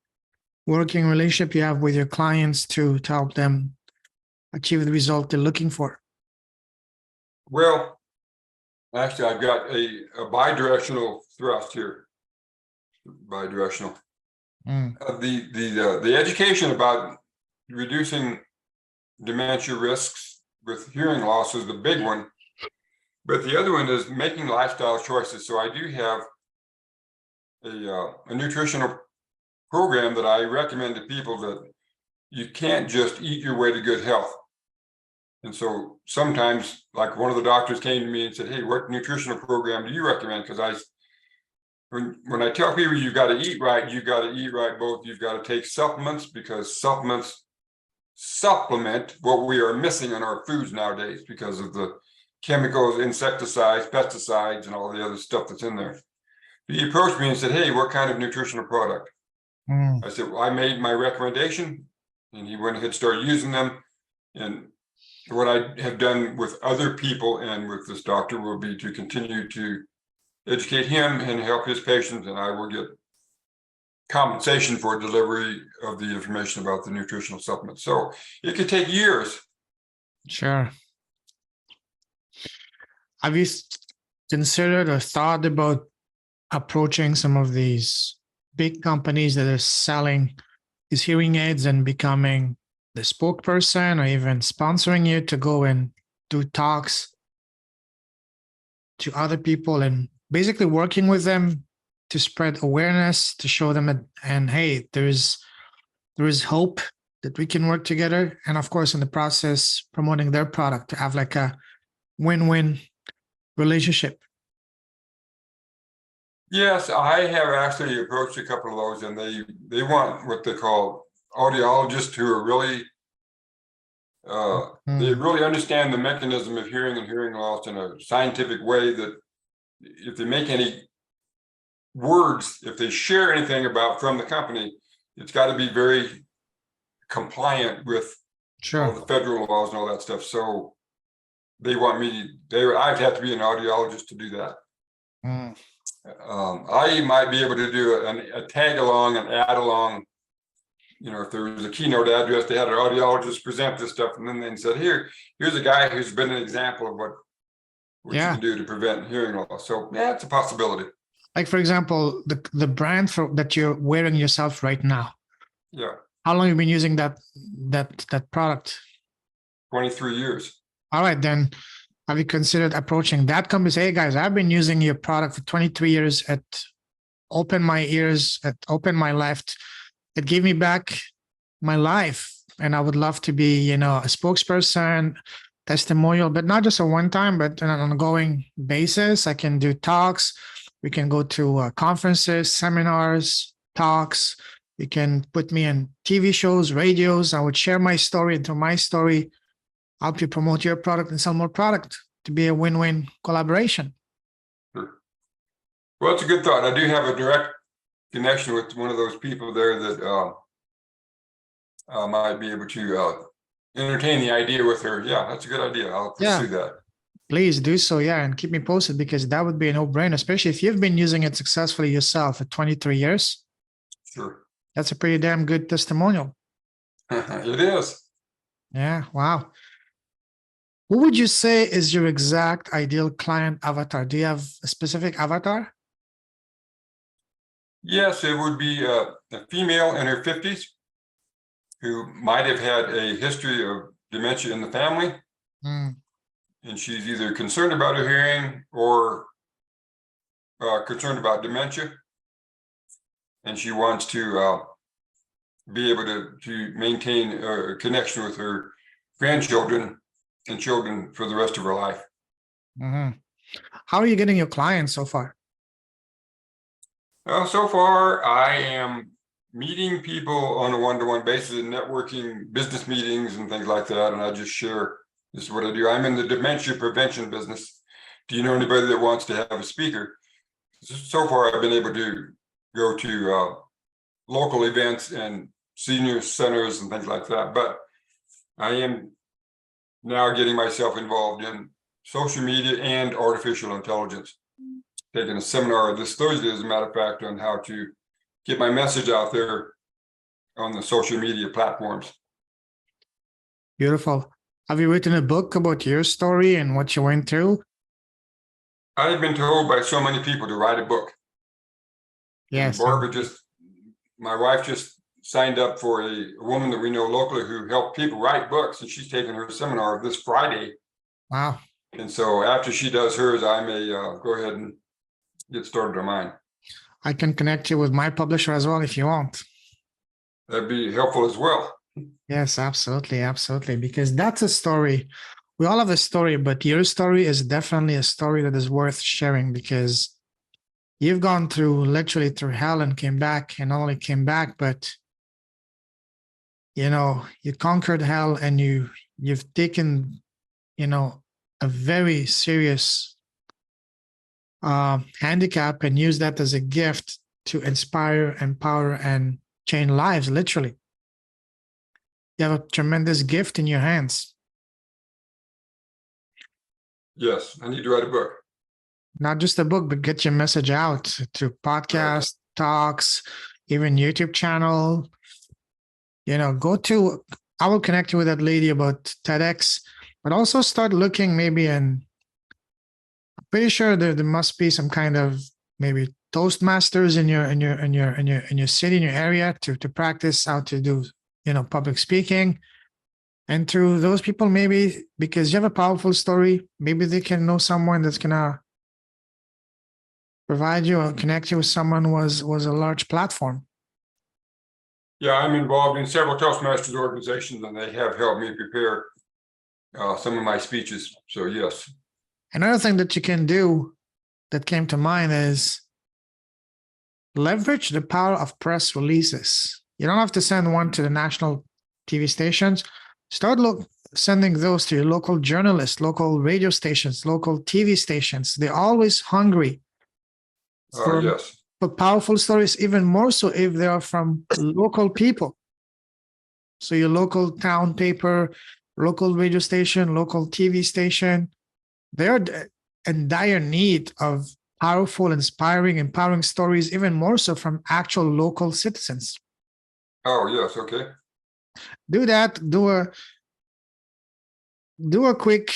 working relationship you have with your clients to help them achieve the result they're looking for? Well, actually, I've got a bidirectional thrust here. Bidirectional. The education about reducing dementia risks with hearing loss is the big one, but the other one is making lifestyle choices. So I do have a nutritional program that I recommend to people, that you can't just eat your way to good health. And so sometimes, like, one of the doctors came to me and said, "Hey, what nutritional program do you recommend?" Because when I tell people you've got to eat right, you've got to eat right both. You've got to take supplements, because supplements supplement what we are missing in our foods nowadays because of the chemicals, insecticides, pesticides, and all the other stuff that's in there. He approached me and said, "Hey, what kind of nutritional product?" I said, "Well, I made my recommendation," and he went ahead and started using them. And what I have done with other people and with this doctor will be to continue to educate him and help his patients, and I will get compensation for delivery of the information about the nutritional supplements. So it could take years. Sure. Have you considered or thought about approaching some of these big companies that are selling these hearing aids and becoming the spokesperson, or even sponsoring you to go and do talks to other people and basically working with them to spread awareness, to show them and hey, there is hope that we can work together, and of course in the process promoting their product to have like a win-win relationship? Yes, I have actually approached a couple of those, and they want what they call audiologists who are really they really understand the mechanism of hearing and hearing loss in a scientific way, that if they make any words, if they share anything about from the company, it's got to be very compliant with all the federal laws and all that stuff. So they want me, I'd have to be an audiologist to do that. I might be able to do a tag along, an add along. You know, if there was a keynote address, they had an audiologist present this stuff, and then they said, here's a guy who's been an example of what you can do to prevent hearing loss. So yeah, it's a possibility. Like, for example, the brand that you're wearing yourself right now. Yeah. How long have you been using that product? 23 years. All right, then have you considered approaching that company? Say, "Hey guys, I've been using your product for 23 years. It opened my ears, it opened my life. It gave me back my life, and I would love to be, a spokesperson testimonial, but not just a one time, but on an ongoing basis. I can do talks. We can go to conferences, seminars, talks. You can put me in TV shows, radios. I would share my story, and through my story, help you promote your product and sell more product to be a win-win collaboration. Sure. Well, it's a good thought. I do have a direct connection with one of those people there that might be able to entertain the idea with her. Yeah, that's a good idea. I'll pursue that. Please do so, yeah, and keep me posted, because that would be a no-brainer, especially if you've been using it successfully yourself for 23 years. Sure. That's a pretty damn good testimonial. It is. Yeah, wow. Who would you say is your exact ideal client avatar? Do you have a specific avatar? Yes, it would be a female in her 50s who might have had a history of dementia in the family. Mm. And she's either concerned about her hearing or concerned about dementia. And she wants to be able to maintain a connection with her grandchildren and children for the rest of her life. Mm-hmm. How are you getting your clients so far? So far, I am meeting people on a one-to-one basis and networking business meetings and things like that. And I just share, this is what I do. I'm in the dementia prevention business. Do you know anybody that wants to have a speaker? So far, I've been able to go to local events and senior centers and things like that. But I am now getting myself involved in social media and artificial intelligence. Taking a seminar this Thursday, as a matter of fact, on how to get my message out there on the social media platforms. Beautiful. Have you written a book about your story and what you went through? I've been told by so many people to write a book. Yes. And my wife just signed up for a woman that we know locally who helped people write books, and she's taking her seminar this Friday. Wow. And so after she does hers, I may go ahead and get started on mine. I can connect you with my publisher as well if you want. That'd be helpful as well. Yes, absolutely. Absolutely. Because that's a story. We all have a story, but your story is definitely a story that is worth sharing, because you've gone literally through hell and came back, and not only came back, but you conquered hell, and you've taken, a very serious handicap and use that as a gift to inspire, empower, and change lives, literally. You have a tremendous gift in your hands. Yes, I need to write a book. Not just a book, but get your message out through podcasts, talks, even YouTube channel. I will connect you with that lady about TEDx, but also start looking maybe I'm pretty sure there must be some kind of maybe Toastmasters in your city, in your area to practice how to do, public speaking. And through those people, maybe because you have a powerful story, maybe they can know someone that's gonna provide you or connect you with someone who was a large platform. Yeah, I'm involved in several Toastmasters organizations, and they have helped me prepare some of my speeches. So yes. Another thing that you can do that came to mind is leverage the power of press releases. You don't have to send one to the national TV stations. Start sending those to your local journalists, local radio stations, local TV stations. They're always hungry for powerful stories, even more so if they are from local people. So your local town paper, local radio station, local TV station, they're in dire need of powerful, inspiring, empowering stories, even more so from actual local citizens. Oh, yes. Okay. Do that. Do a quick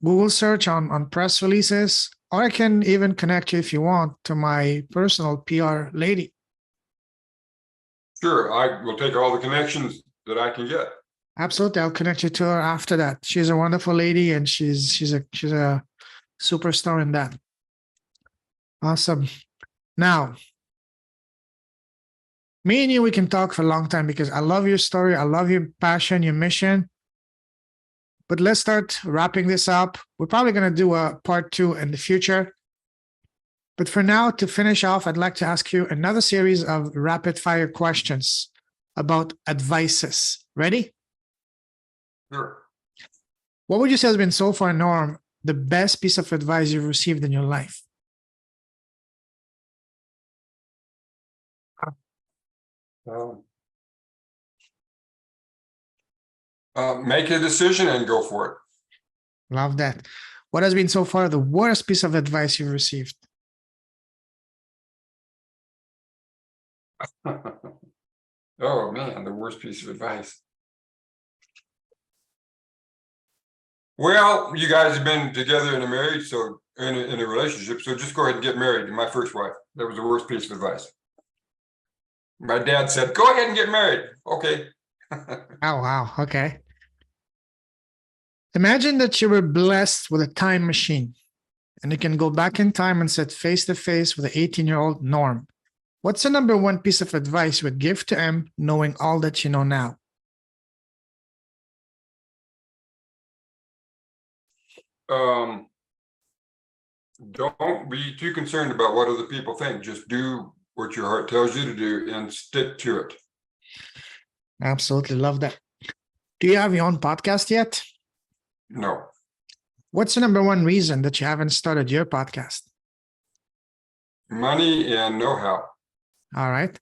Google search on press releases, or I can even connect you if you want to my personal PR lady. Sure. I will take all the connections that I can get. Absolutely. I'll connect you to her after that. She's a wonderful lady, and she's a superstar in that. Awesome. Now, me and you, we can talk for a long time because I love your story. I love your passion, your mission. but let's start wrapping this up. We're probably going to do a part 2 in the future. But for now, to finish off, I'd like to ask you another series of rapid fire questions about advices. Ready? Sure. What would you say has been so far, Norm, the best piece of advice you've received in your life? Make a decision and go for it. Love that. What has been so far the worst piece of advice you've received? Oh man, the worst piece of advice. Well, you guys have been together in a marriage, so in a relationship, so just go ahead and get married. My first wife. That was the worst piece of advice. My dad said, "Go ahead and get married." Okay. Oh, wow. Okay. Imagine that you were blessed with a time machine and you can go back in time and sit face to face with the 18-year-old Norm. What's the number one piece of advice you would give to him, knowing all that you know now? Don't be too concerned about what other people think. Just do what your heart tells you to do and stick to it. Absolutely love that. Do you have your own podcast yet? No. What's the number one reason that you haven't started your podcast? Money and know-how. All right.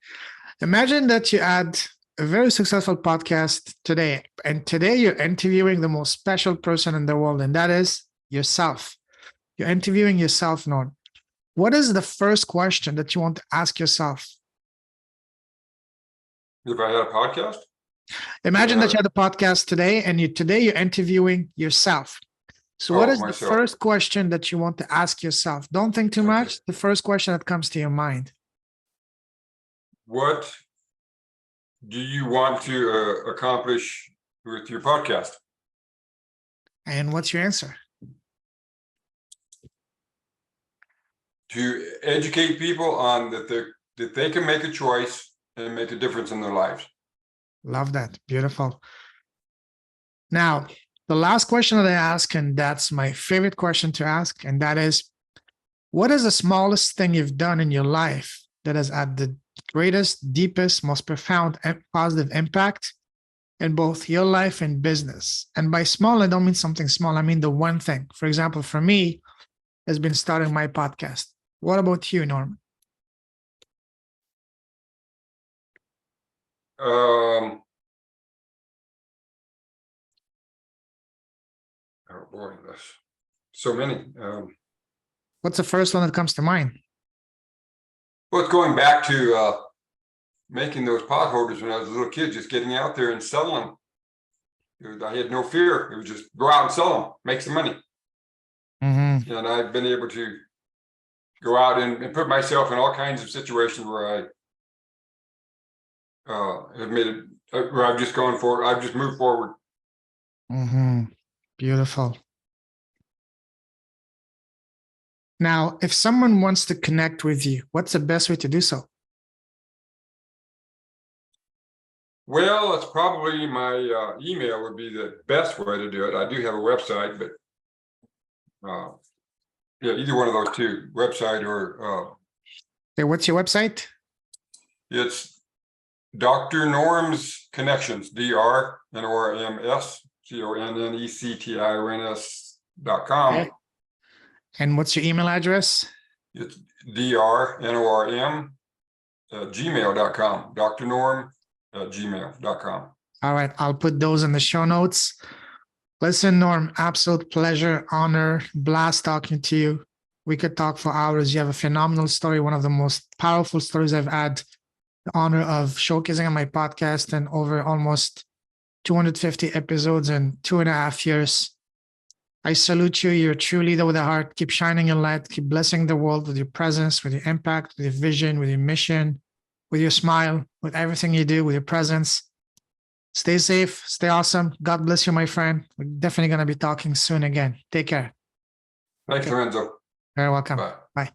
Imagine that you had a very successful podcast today, and today you're interviewing the most special person in the world, and that is yourself. You're interviewing yourself, Norm. What is the first question that you want to ask yourself? If I had a podcast? Imagine that you had a podcast today, and today you're interviewing yourself. So what is myself. the first question that you want to ask yourself? Don't think too much. The first question that comes to your mind. What do you want to accomplish with your podcast? And what's your answer? To educate people on that they can make a choice and make a difference in their lives. Love that. Beautiful. Now, the last question that I ask, and that's my favorite question to ask, and that is, what is the smallest thing you've done in your life that has had the greatest, deepest, most profound and positive impact in both your life and business? And by small, I don't mean something small. I mean the one thing. For example, for me, has been starting my podcast. What about you, Norm? Oh boy, that's so many. What's the first one that comes to mind? Well, it's going back to making those pot holders when I was a little kid, just getting out there and selling them. I had no fear. It was just go out and sell them, make some money. Mm-hmm. And I've been able to go out and put myself in all kinds of situations where I have made it, where I've just gone forward. I've just moved forward. Mm-hmm. Beautiful. Now, if someone wants to connect with you, what's the best way to do so? Well, it's probably my email would be the best way to do it. I do have a website, but yeah, either one of those two, website or Okay, what's your website? it's Dr. Norm's Connections, DrNormConnections.com. Okay. And what's your email address? It's DrNorm gmail.com. DrNorm@gmail.com. All right, I'll put those in the show notes. Listen, Norm, absolute pleasure, honor, blast talking to you. We could talk for hours. You have a phenomenal story, one of the most powerful stories I've had the honor of showcasing on my podcast, and over almost 250 episodes in 2.5 years. I salute you. You're a true leader with a heart. Keep shining your light. Keep blessing the world with your presence, with your impact, with your vision, with your mission, with your smile, with everything you do, with your presence. Stay safe. Stay awesome. God bless you, my friend. We're definitely going to be talking soon again. Take care. Thanks, Lorenzo. You're welcome. Bye. Bye.